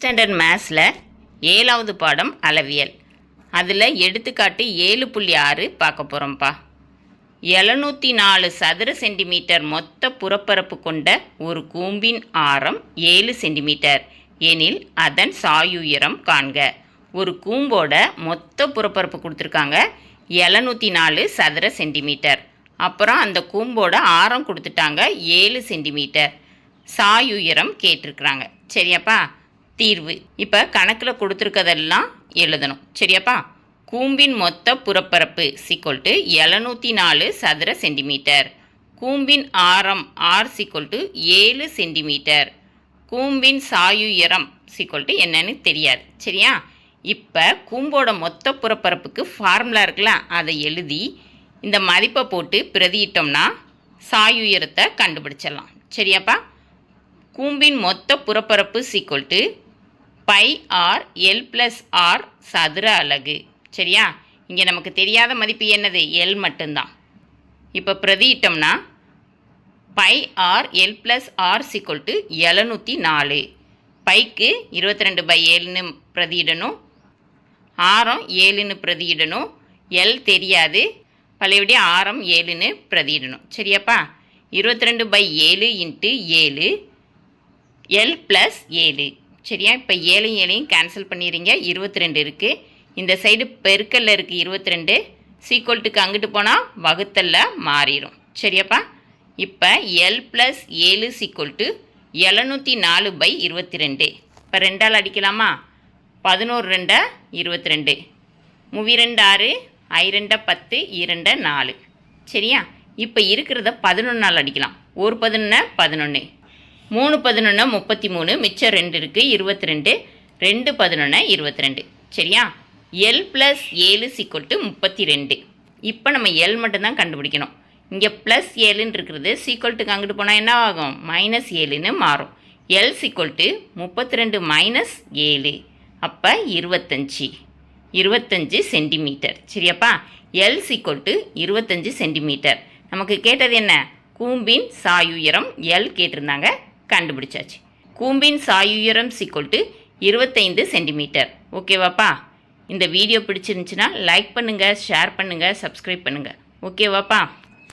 Standard மேத்ஸில் 7வது பாடம் அளவியல். அதில் எடுத்துக்காட்டு 7.6 பார்க்க போகிறோம்ப்பா. 704 சதுர சென்டிமீட்டர் மொத்த புறப்பரப்பு கொண்ட ஒரு கூம்பின் ஆரம் 7 சென்டிமீட்டர் எனில் அதன் சாயுயரம் காண்க. ஒரு கூம்போட மொத்த புறப்பரப்பு கொடுத்துருக்காங்க 704 சதுர சென்டிமீட்டர். அப்புறம் அந்த கூம்போட ஆரம் கொடுத்துட்டாங்க 7 சென்டிமீட்டர். சாயுயரம் கேட்டிருக்கிறாங்க. சரியாப்பா? தீர்வு இப்போ கணக்கில் கொடுத்துருக்கதெல்லாம் எழுதணும். சரியாப்பா? கூம்பின் மொத்த புறப்பரப்பு = 704 சதுர சென்டிமீட்டர். கூம்பின் ஆரம் R = 7 சென்டிமீட்டர். கூம்பின் சாயுயரம் என்னன்னு தெரியாது. சரியா? இப்போ கூம்போட மொத்த புறப்பரப்புக்கு ஃபார்முலா இருக்குல்ல, அதை எழுதி இந்த மதிப்பை போட்டு பிரதியிட்டோம்னா சாயுயரத்தை கண்டுபிடிச்சிடலாம். சரியாப்பா? கூம்பின் மொத்த புறப்பரப்பு = πr/l+r சதுர அலகு. சரியா? இங்கே நமக்கு தெரியாத மதிப்பு என்னது? L மட்டும்தான். இப்போ பிரதியிட்டோம்னா πr/l+r = 704. பைக்கு 22/7ன்னு பிரதியிடணும், ஆரம் 7ன்னு பிரதியிடணும், L தெரியாது, பழையபடி ஆரம் 7ன்னு பிரதியிடணும். சரியாப்பா? 22/7 × 7 L + 7. சரியா? இப்போ 7 கேன்சல் பண்ணிடுறீங்க, 22 இருக்குது. இந்த சைடு பெருக்கல்ல இருக்குது 22, சீக்வல்ட்டுக்கு அங்கிட்டு போனால் வகுத்தலில் மாறிடும். சரியாப்பா? இப்போ L + 7 = 704/22. இப்போ 2ஆல் அடிக்கலாமா? 11 2 22, 3 2 6, I 2 10, 2 4. சரியா? இப்போ இருக்கிறத 11ஆல் அடிக்கலாம். 1 11 11, 3 11 33, மிச்சம் 2 இருக்குது 22, 2 11 22. சரியா? L + 7 = 32. இப்போ நம்ம L மட்டும்தான் கண்டுபிடிக்கணும். இங்கே +7ன்னு இருக்கிறது சீக்வல்ட்டுக்கு அங்கிட்டு போனால் என்ன ஆகும்? -7ன்னு மாறும். L = 32 - 7, அப்போ 25 சென்டிமீட்டர். சரியாப்பா? L = 25 centimetre. நமக்கு கேட்டது என்ன? கூம்பின் சாயுயரம் L கேட்டிருந்தாங்க, கண்டுபிடிச்சாச்சு. கூம்பின் சாயுயரம் = 25 சென்டிமீட்டர். ஓகேவாப்பா? இந்த வீடியோ பிடிச்சிருந்துச்சுன்னா லைக் பண்ணுங்கள், ஷேர் பண்ணுங்கள், சப்ஸ்கிரைப் பண்ணுங்கள். ஓகேவாப்பா?